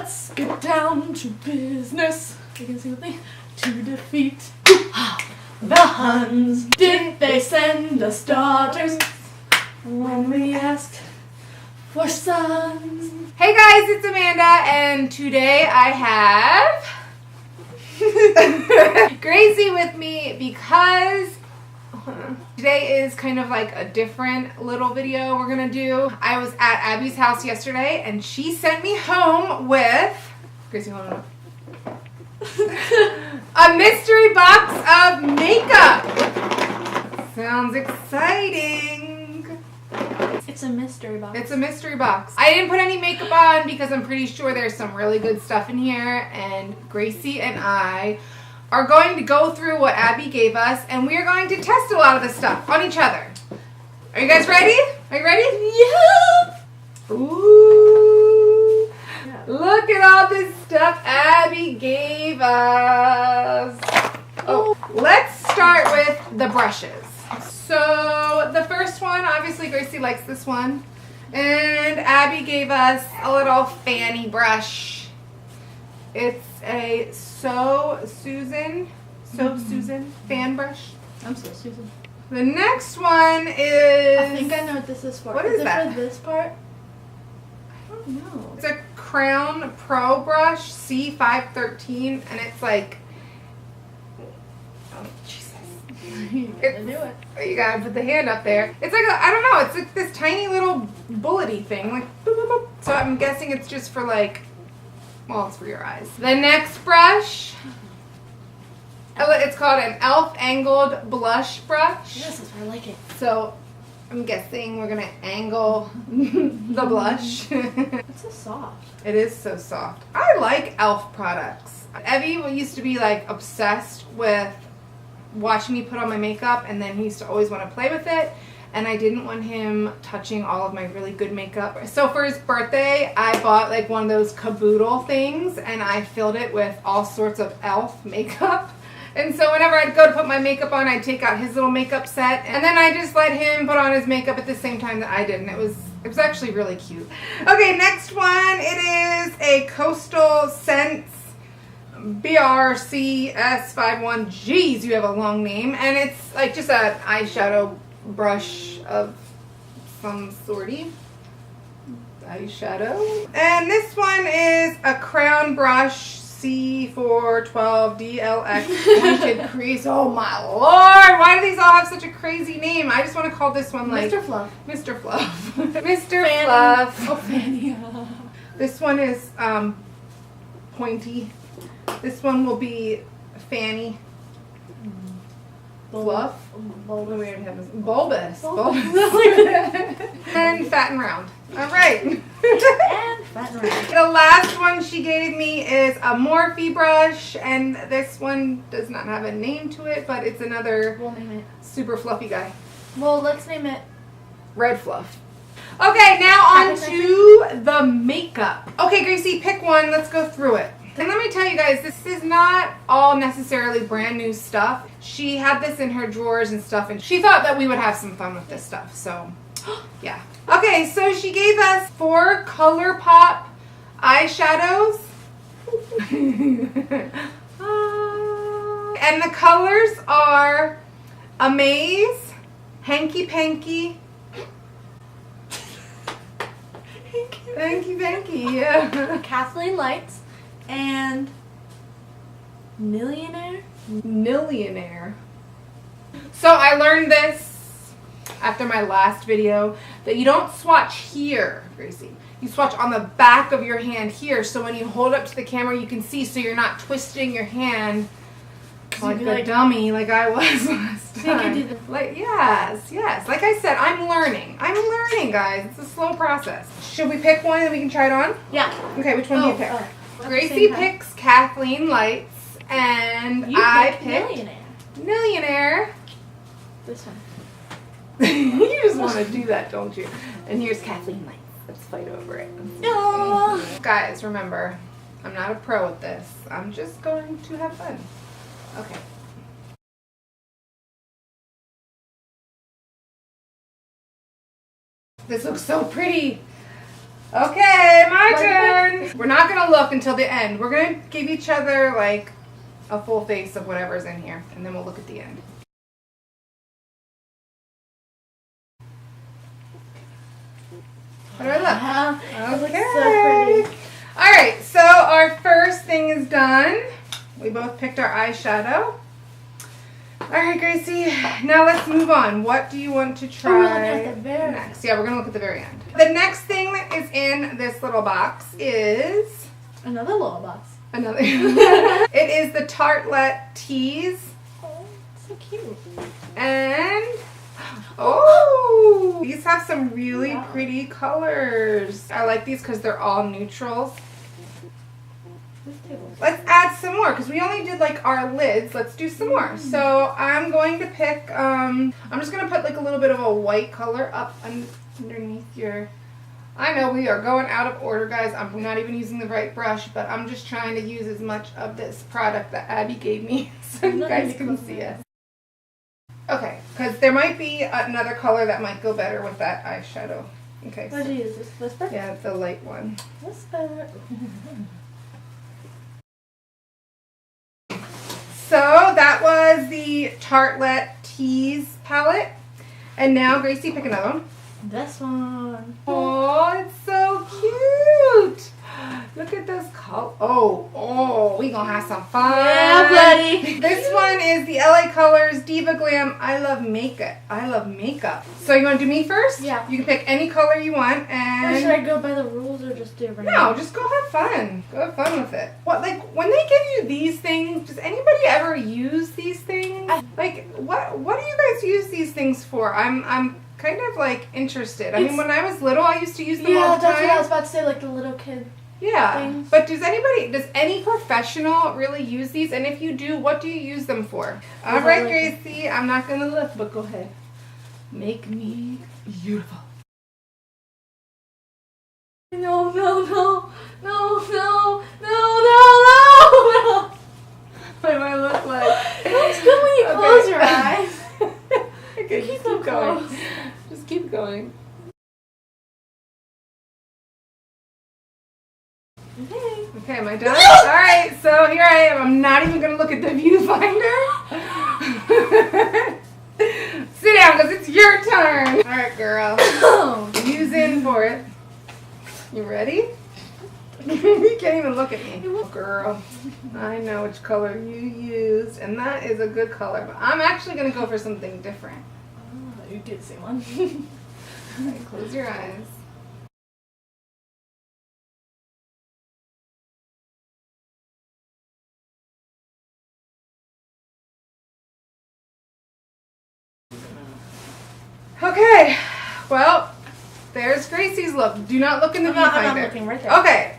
let's get down to business. You can sing with me. To defeat the Huns, did they send us daughters when we asked for sons? Hey guys, it's Amanda, and today I have Gracie with me because today is kind of like a different little video we're gonna do. I was at Abby's house yesterday and she sent me home with Gracie, hold on. A mystery box of makeup. Sounds exciting. It's a mystery box. It's a mystery box. I didn't put any makeup on because I'm pretty sure there's some really good stuff in here, and Gracie and I are going to go through what Abby gave us, and we are going to test a lot of this stuff on each other. Are you guys ready? Are you ready? Yeah. Ooh. Yeah. Look at all this stuff Abby gave us. Oh, let's start with the brushes. So the first one, obviously Gracie likes this one. And Abby gave us a little fanny brush. It's a So Susan fan bruch. I'm so Susan. The next one is... I think I know what this is for. What is that? It for this part? I don't know. It's a Crown Pro brush, C513, and it's like... Oh, Jesus. You gotta do it. You gotta put the hand up there. It's like, I don't know, it's like this tiny little bullety thing. Like, boop, boop, boop. So I'm guessing it's just for like... Well, it's for your eyes. The next brush, it's called an e.l.f. angled blush brush. Yes, that's why I like it. So I'm guessing we're gonna angle the blush. It's so soft. It is so soft. I like e.l.f. products. Evie used to be like obsessed with watching me put on my makeup, and then he used to always want to play with it. And I didn't want him touching all of my really good makeup. So for his birthday, I bought like one of those caboodle things, and I filled it with all sorts of e.l.f. makeup. And so whenever I'd go to put my makeup on, I'd take out his little makeup set, and then I just let him put on his makeup at the same time that I did, and it was actually really cute. Okay, next one, it is a Coastal Scents BRCS51. Jeez, you have a long name. And it's like just an eyeshadow brush of some sorty. Eyeshadow. And this one is a crown brush, C412 Deluxe pointed crease. Oh my lord, why do these all have such a crazy name? I just want to call this one like Mr. Fluff. Mr. Fluff. Mr. Fanny. Fluff. Oh, Fanny. This one is pointy. This one will be Fanny. Fluff. Bulbous. And fat and round. All right. And fat and round. The last one she gave me is a Morphe brush, and this one does not have a name to it, but it's another We'll name it. super fluffy guy. Well, let's name it Red Fluff. Okay, now on to the makeup. Okay, Gracie, pick one. Let's go through it. And let me tell you guys, this is not all necessarily brand new stuff. She had this in her drawers and stuff, and she thought that we would have some fun with this stuff, so yeah. Okay, so she gave us 4 Colourpop eyeshadows. And the colors are Amaze, Hanky Panky, Hanky Panky, yeah. Kathleenlights and Nillionaire. Nillionaire. So I learned this after my last video that you don't swatch here, Gracie. You swatch on the back of your hand here, so when you hold up to the camera you can see, so you're not twisting your hand like a dummy like I was last time. So you can do this. Like, yes. Like I said, I'm learning, guys. It's a slow process. Should we pick one and we can try it on? Yeah. Okay, which one do you pick? Gracie Gracie picks Kathleenlights, and I picked Nillionaire. This one. You just want to do that, don't you? And here's Kathleenlights. Let's fight over it. No. Guys, remember, I'm not a pro at this. I'm just going to have fun. Okay. This looks so pretty. Okay, my turn. We're not gonna look until the end. We're gonna give each other like a full face of whatever's in here, and then we'll look at the end. How do I look? It looks Okay. so pretty. All right, so our first thing is done. We both picked our eyeshadow. All right, Gracie, now let's move on. What do you want to try we're looking at the very next? Yeah, we're going to look at the very end. The next thing that is in this little box is... Another little box. Another. It is the Tartelette Tease. Oh, so cute. And... Oh! These have some really pretty colors. I like these because they're all neutrals. Let's add some more because we only did like our lids. Let's do some more. So I'm going to pick, I'm just going to put like a little bit of a white color up underneath your, I know we are going out of order, guys. I'm not even using the right brush, but I'm just trying to use as much of this product that Abby gave me so you guys can see it. Okay, because there might be another color that might go better with that eyeshadow. Okay. What did you use? This Whisper? Yeah, the light one. Whisper. So that was the Tartelette Tease palette. And now, Gracie, pick another one. This one. Oh, it's so cute. Look at those colors. Oh, we gonna have some fun. Yeah, buddy. This one is the LA Colors Diva Glam I Love Makeup. I Love Makeup. So you want to do me first? Yeah. You can pick any color you want. And Or should I go by the rules or just do it right no, now? just go have fun. Go have fun with it. What, like, when they give you these things, does anybody ever use these things? Like, what do you guys use these things for? I'm kind of, like, interested. I mean, when I was little, I used to use them all the time. Yeah, that's what I was about to say, like the little kid. Yeah, things. but does any professional really use these? And if you do, what do you use them for? All right, Gracie, I'm not going to look, but go ahead. Make me beautiful. No. What do I look like? It looks good when you close your eyes. Okay, Keep just them keep going. closed. Just keep going. Okay, am I done? Alright, so here I am. I'm not even going to look at the viewfinder. Sit down, because it's your turn. Alright, girl. Use in for it. You ready? You can't even look at me. Oh, girl, I know which color you used, and that is a good color. But I'm actually going to go for something different. Oh, you did say one. Alright, close your eyes. Okay, well, there's Gracie's look. Do not look in the viewfinder. I'm not looking right there. Okay,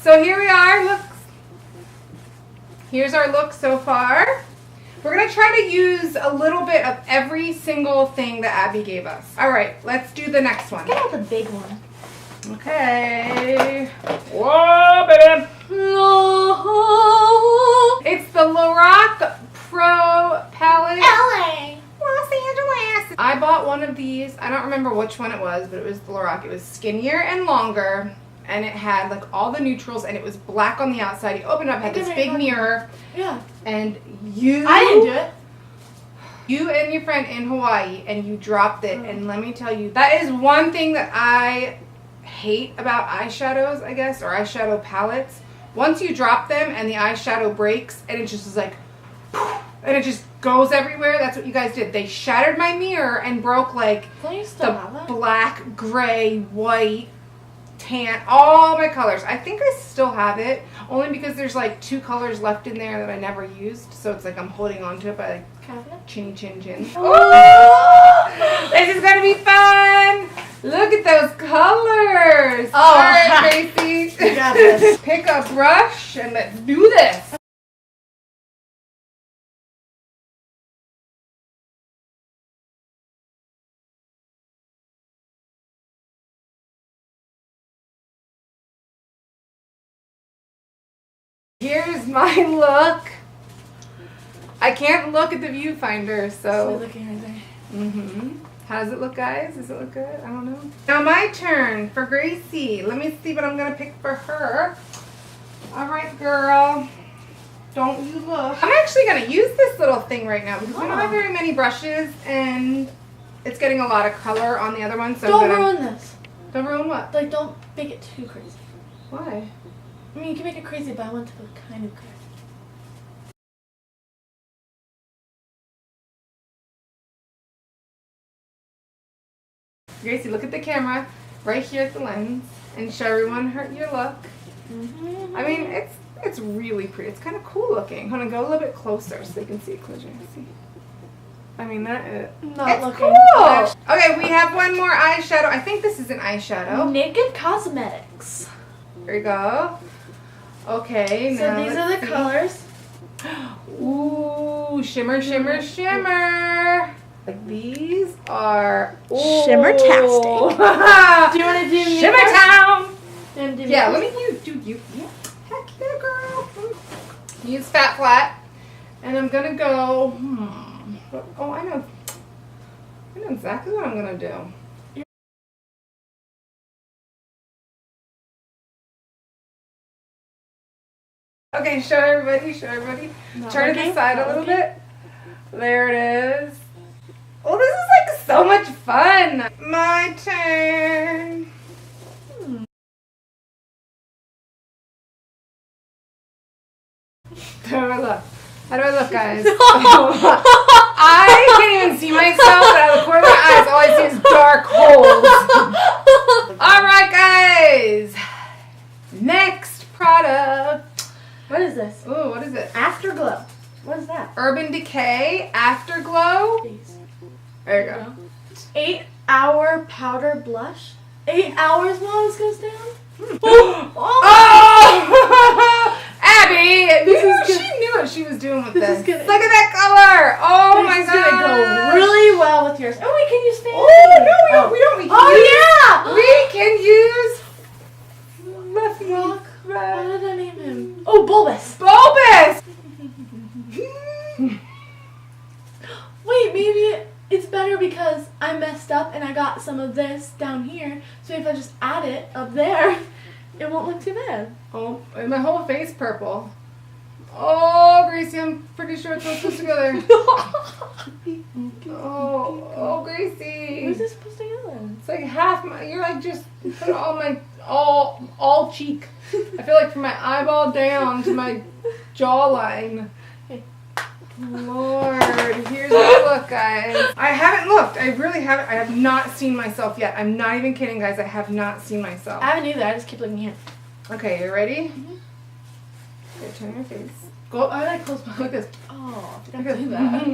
so here we are. Look, here's our look so far. We're going to try to use a little bit of every single thing that Abby gave us. All right, let's do the next one. Get out the big one. Okay. Whoa, baby. No. It's the Lorac Pro Palette. LA. Los Angeles. I bought one of these. I don't remember which one it was, but it was the Lorac. It was skinnier and longer, and it had like all the neutrals, and it was black on the outside. You open it up, had this big mirror. Yeah. And I didn't do it. You and your friend in Hawaii, and you dropped it. And let me tell you, that is one thing that I hate about eyeshadows, I guess, or eyeshadow palettes. Once you drop them and the eyeshadow breaks, and it just is like, and it just goes everywhere. That's what you guys did. They shattered my mirror and broke like the black, gray, white, tan, all my colors. I think I still have it, only because there's like 2 colors left in there that I never used. So it's like I'm holding on to it by like chinny chin chin. Oh, this is gonna be fun. Look at those colors. Oh, all right, Gracie. You got this. Pick a brush and let's do this. Here's my look. I can't look at the viewfinder, so. Looking right there. How does it look, guys? Does it look good? I don't know. Now my turn for Gracie. Let me see what I'm going to pick for her. All right, girl. Don't you look. I'm actually going to use this little thing right now because we don't have very many brushes and it's getting a lot of color on the other one. So don't ruin this. Don't ruin what? Like, don't make it too crazy. Why? I mean, you can make it crazy, but I want it to look kind of crazy. Gracie, look at the camera right here at the lens and show everyone your look. Mm-hmm. I mean, it's really pretty. It's kind of cool looking. Hold on, go a little bit closer so they can see it closer. See? I mean, that is... Not looking. Cool! Okay, we have one more eyeshadow. I think this is an eyeshadow. Naked Cosmetics. There you go. Okay, so now these are the colors. Ooh, shimmer, shimmer, shimmer. Like these are... Ooh. Shimmer-tastic. Do you want to do me Shimmer first? Town! Yeah, let me do you. Yeah. Heck yeah, girl. Use Fat Flat. And I'm going to go... Oh, I know exactly what I'm going to do. Okay, show everybody. Turn to the side a little bit. There it is. Oh, this is like so much fun. My turn. How do I look? How do I look, guys? I can't even see myself, but out of the corner of my eyes, all I see is dark holes. Alright, guys. Next product. What is this? Ooh, what is it? Afterglow. What is that? Urban Decay Afterglow. Please. There you go. 8-hour powder blush. 8 hours while this goes down? Oh! Abby! She knew what she was doing with this. Look at that color! Oh my god! This is gonna go really well with yours. Oh, we can use fancy. Oh, no, we don't. We can use Fluffy Rock. What did I name him? Oh, Bulbous. Bulbous! Wait, maybe it's better because I messed up and I got some of this down here. So if I just add it up there, it won't look too bad. Oh, and my whole face purple. Oh, Gracie, I'm pretty sure it's all supposed to go there. Oh, Gracie. Where's this supposed to go then? It's like half my, you're like just put all cheek. I feel like from my eyeball down to my jawline. Lord, here's my look, guys. I haven't looked. I really haven't. I have not seen myself yet. I'm not even kidding, guys. I have not seen myself. I haven't either. I just keep looking here. Okay, you ready? Mm-hmm. Okay, turn your face. Go. I like close my. Look at this. Oh, I Look forgot at to do that.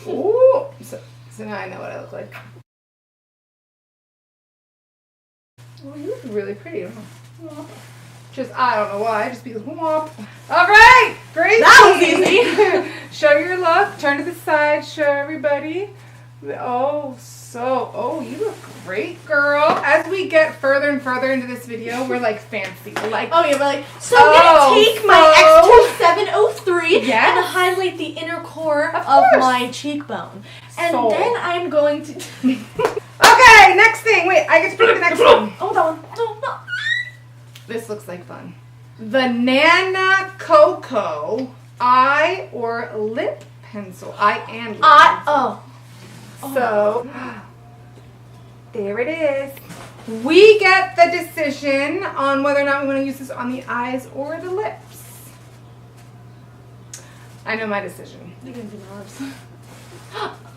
Ooh. So now I know what I look like. Oh, you look really pretty. Just, I don't know why, just because womp. Alright, Gracie! That was easy! Show your look, turn to the side, show everybody. Oh, you look great, girl. As we get further and further into this video, we're like fancy. Like, oh yeah, we're like, so I'm gonna take my X2703 and highlight the inner core of my cheekbone. And then I'm going to... Okay, next thing. Wait, I get to pick the next one. Oh, that one. No. This looks like fun. Banana Cocoa Eye or Lip Pencil. Eye and lip pencil. So, there it is. We get the decision on whether or not we want to use this on the eyes or the lips. I know my decision. You can do my lips.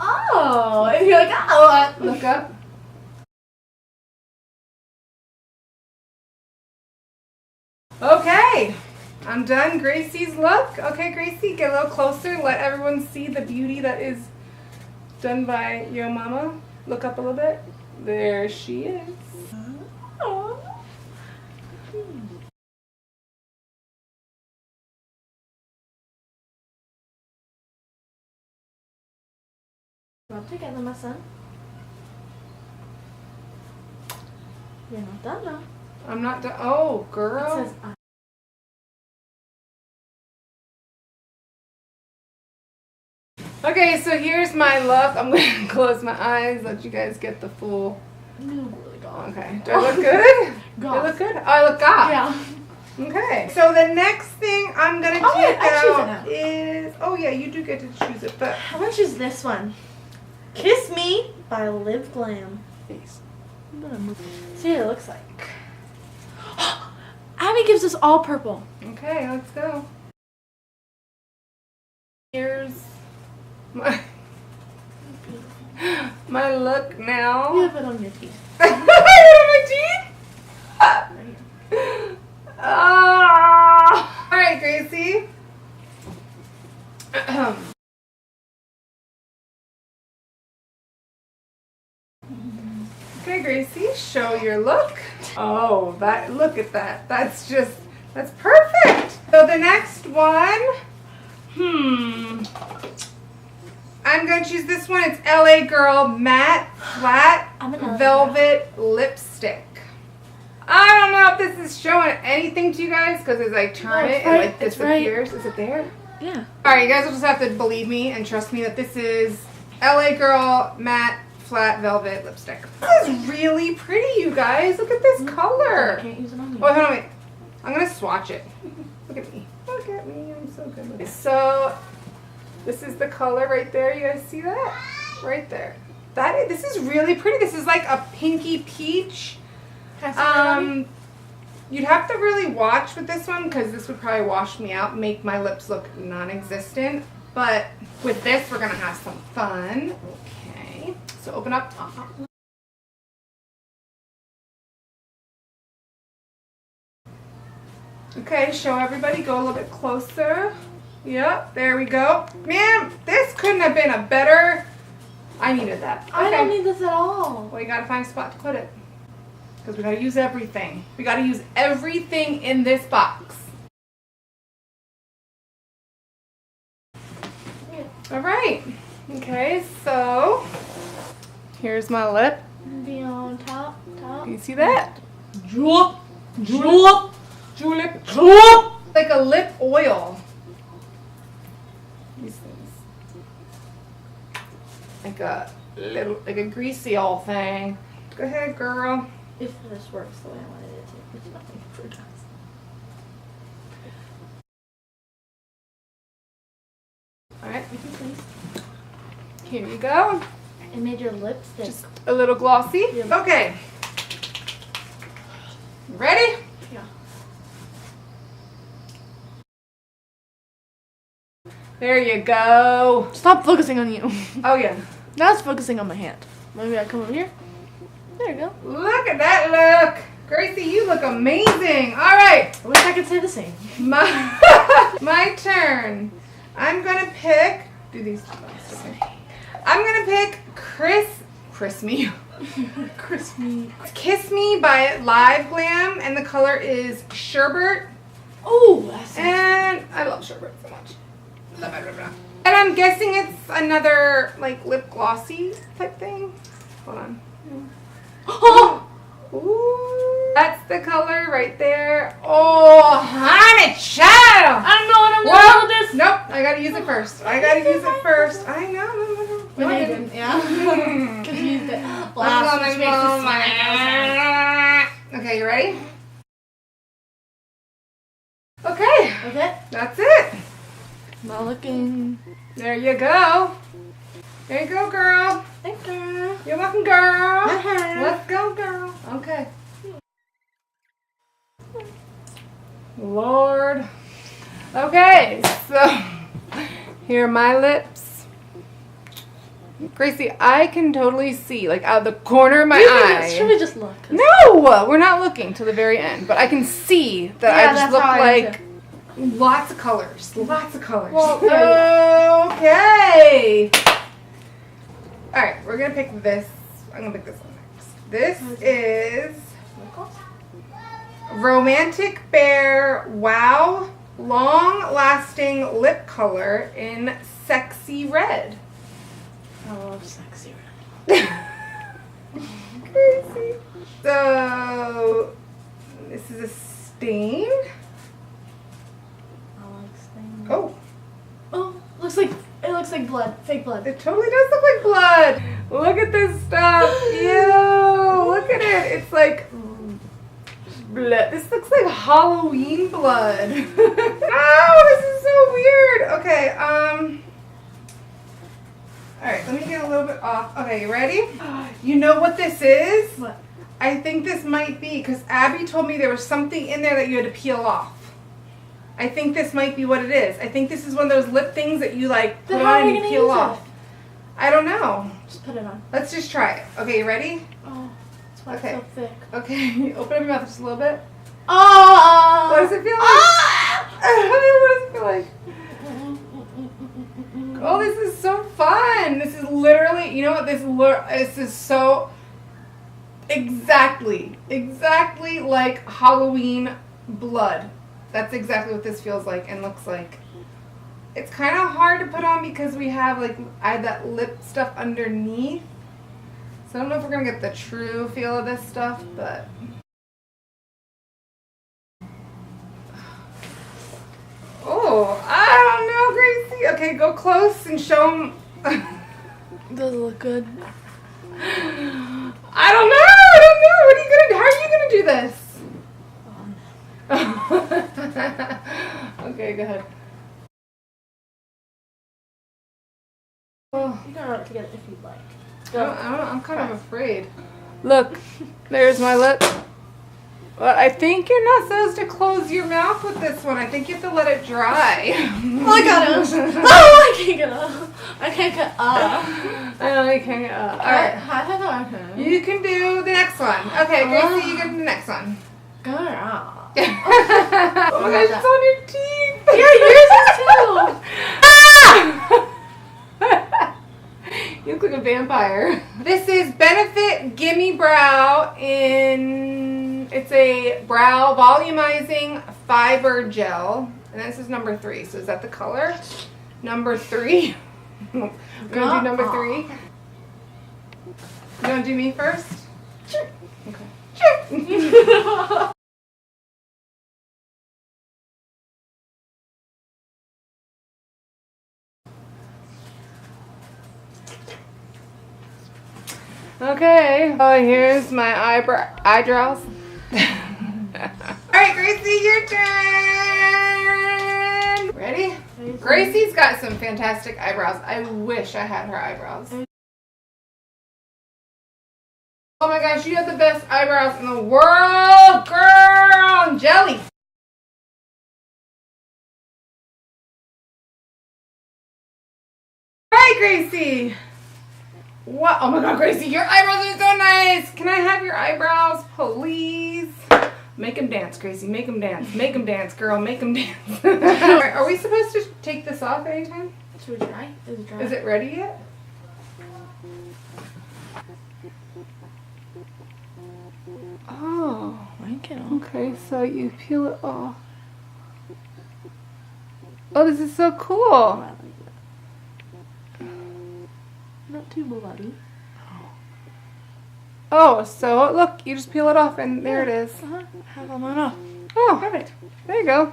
Oh, if you're like, oh. Look up. Okay, I'm done. Gracie's look. Okay, Gracie, get a little closer. Let everyone see the beauty that is done by your mama. Look up a little bit. There she is. Oh. Rub together, my son. You're not done now. I'm not done. Oh, girl. It says I. Okay, so here's my look. I'm gonna close my eyes, let you guys get the full. You look really goth. Okay. Do I look good? Do I Goth. look good? Oh, I look goth. Yeah. Okay. So the next thing I'm gonna Oh, take I choose it out now. is. Oh yeah, you do get to choose it, but I'm gonna choose this one. Kiss Me by Live Glam. Face. See what it looks like. Abby gives us all purple. okay, let's go. Here's my my look now. You have it on your teeth. I have it on my teeth. All right, Gracie. Okay, Gracie, show your look. Oh, look at that. That's perfect. So the next one, I'm going to choose this one. It's LA Girl Matte Flat Velvet Lipstick. I don't know if this is showing anything to you guys because as I turn it like disappears. Is it there? Yeah. Alright, you guys will just have to believe me and trust me that this is LA Girl Matte Flat Velvet Lipstick. This is really pretty, you guys. Look at this color. I can't use it on you. Oh, hold on, wait. I'm going to swatch it. Look at me. Look at me. I'm so good with it. So, this is the color right there. You guys see that? Right there. This is really pretty. This is like a pinky peach. You'd have to really watch with this one because this would probably wash me out, make my lips look non-existent. But with this, we're going to have some fun. Okay. So open up. Okay, show everybody. Go a little bit closer. Yep, there we go. Man, this couldn't have been a better. I needed that. Okay. I don't need this at all. Well, you gotta find a spot to put it. Because we gotta use everything. We gotta use everything in this box. Yeah. Alright. Okay, so here's my lip. Be on top. You see that? Julep. Julep. Julep. Julep. Like a lip oil. These things. Like a greasy old thing. Go ahead, girl. If this works the way I wanted it to. It's nothing for us. Alright, Please. here you go. It made your lipstick. Just a little glossy. Yeah. Okay. Ready? Yeah. There you go. Stop focusing on you. Oh yeah. Now it's focusing on my hand. Maybe I come over here. There you go. Look at that look. Gracie, you look amazing. All right. I wish I could say the same. My turn. I'm going to pick. Do these two last, okay. I'm going to pick Kiss Me by Live Glam. And the color is Sherbet. Oh, that's And I love Sherbet so much. And I'm guessing it's another like lip glossy type thing. Hold on. Oh! Ooh, that's the color right there. Oh, honey child! I don't know what I'm Well, doing with this. nope, I gotta use it first. I know. But I didn't, yeah. Confused it. Last, which makes it smell. Okay, you ready? Okay, Okay. that's it. Not looking. There you go. There you go, girl. Thanks, girl. You're welcome, girl. Uh-huh. Let's go, girl. Okay. Lord. Okay, so here are my lips. Gracie, I can totally see, like, out of the corner of my eye. Should we just look? No, we're not looking till the very end, but I can see that I just look like lots of colors. Lots of colors. Well, okay. All right, we're gonna pick this. I'm gonna pick this one next. This is Romantic Bear Wow Long Lasting Lip Color in Sexy Red. I love sexy red. Crazy. So this is a stain. I like stains. Oh, Oh, it looks like looks like blood. Fake blood. It totally does look like blood. Look at this stuff. Ew. Look at it. It's like blood. This looks like Halloween blood. Oh, this is so weird. Okay, alright, let me get a little bit off. Okay, you ready? You know what this is? What? I think this might be, because Abby told me there was something in there that you had to peel off. I think this might be what it is. I think this is one of those lip things that you like put on and you peel off. I don't know. Just put it on. Let's just try it. Okay, you ready? Oh, that's why Okay. it's so thick. Okay, open up your mouth just a little bit. Oh! What does it feel like? Ah! What does it feel like? Oh, this is so fun. This is literally, you know what, this is so exactly like Halloween blood. That's exactly what this feels like and looks like. It's kind of hard to put on because we have like, I had that lip stuff underneath. So I don't know if we're going to get the true feel of this stuff, but. Oh, I don't know, Gracie. Okay, go close and show them. Does it look good? I don't know. What are you gonna? How are you gonna do this? Okay, go ahead. Oh, You can rub it together if you'd like. I'm kind of afraid. Look, there's my lip. Well, I think you're not supposed to close your mouth with this one. I think you have to let it dry. Oh, I got it. Oh, I can't get up. I can't get up. I know you can't get up. Alright. You can do the next one. Okay, Gracie, you get the next one. Girl. Oh my gosh, it's on your teeth. Yeah, yours is too. You look like a vampire. This is Benefit Gimme Brow in, it's a brow volumizing fiber gel. And this is number 3. So is that the color? Number 3. We're gonna do number 3. You wanna do me first? Sure. Okay. Sure. Okay. Oh, here's my eyebrows. Alright, Gracie, your turn. Ready? Gracie's got some fantastic eyebrows. I wish I had her eyebrows. Oh my gosh, you have the best eyebrows in the world, girl! Jelly. Alright, Gracie. What? Oh my god, Gracie, your eyebrows are so nice. Can I have your eyebrows, please? Make them dance, Gracie. Make them dance. Make them dance, girl. Make them dance. Are we supposed to take this off anytime? Should we try? Is it dry? Is it ready yet? Oh. Okay, so you peel it off. Oh, this is so cool. Not too bloody. Oh, so look, you just peel it off and there it is. Have them on off. Oh, perfect. There you go.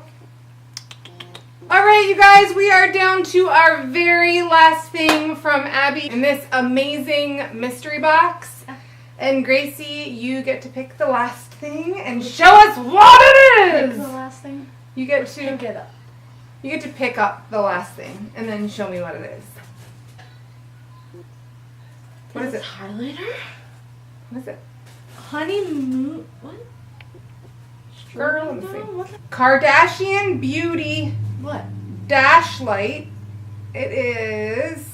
All right, you guys, we are down to our very last thing from Abby in this amazing mystery box. And Gracie, you get to pick the last thing and show us what it is. Pick the last thing. You get to Pick it up. You get to pick up the last thing and then show me what it is. What is it? Highlighter? What is it? Honeymoon. What? Girl, let me see. What? Kardashian Beauty What? Dash Light. It is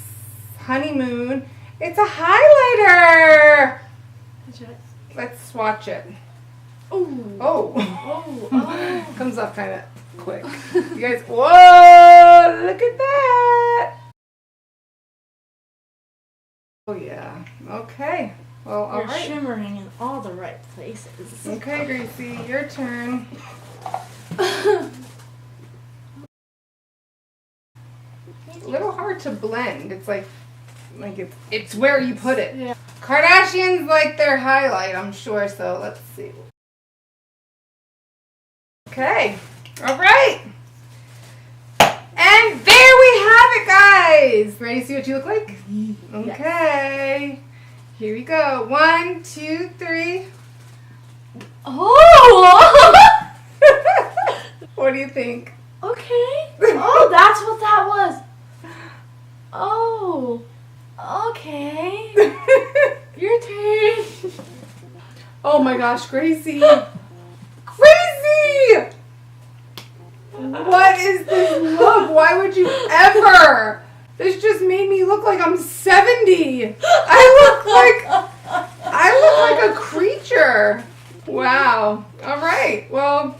Honeymoon. It's a highlighter. Let's swatch it. Ooh. Oh. Oh. Comes up kind of quick. You guys, whoa, look at that. Oh yeah. Okay. Well, all You're right. shimmering in all the right places. Okay, Gracie, your turn. A little hard to blend. It's like it's where you put it. Yeah. Kardashians like their highlight, I'm sure. So let's see. Okay. All right. And there we have it, guys. guys. Ready to see what you look like? Okay. Here we go. 1, 2, 3. Oh! What do you think? Okay. Oh, that's what that was. Oh. Okay. Your turn. Oh my gosh, Gracie. Gracie! What is this look? Why would you ever? This just made me look like I'm 70. I look like a creature. Wow. All right. Well,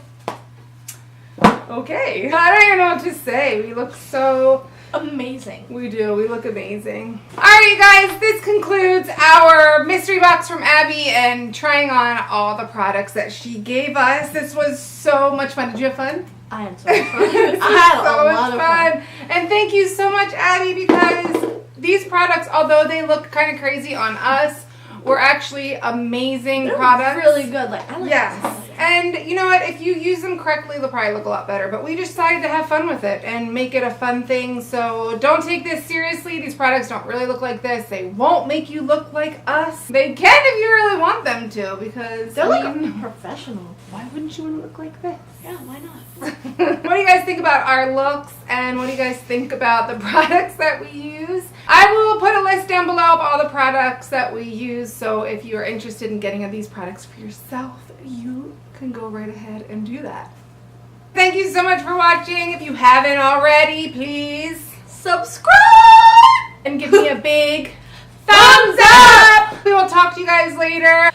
okay. I don't even know what to say. We look so amazing. We do. We look amazing. All right, you guys. This concludes our mystery box from Abby and trying on all the products that she gave us. This was so much fun. Did you have fun? I had so much fun. I had so a much lot of fun. And thank you so much, Abby, because these products, although they look kind of crazy on us, were actually amazing products. Really good. Like I like yes. And you know what? If you use them correctly, they'll probably look a lot better. But we decided to have fun with it and make it a fun thing. So don't take this seriously. These products don't really look like this. They won't make you look like us. They can if you really want them to, because they're like professional. Why wouldn't you want to look like this? Yeah, why not? What do you guys think about our looks, and what do you guys think about the products that we use? I will put a list down below of all the products that we use, so if you are interested in getting these products for yourself, you can go right ahead and do that. Thank you so much for watching. If you haven't already, please subscribe and give me a big thumbs up. We will talk to you guys later.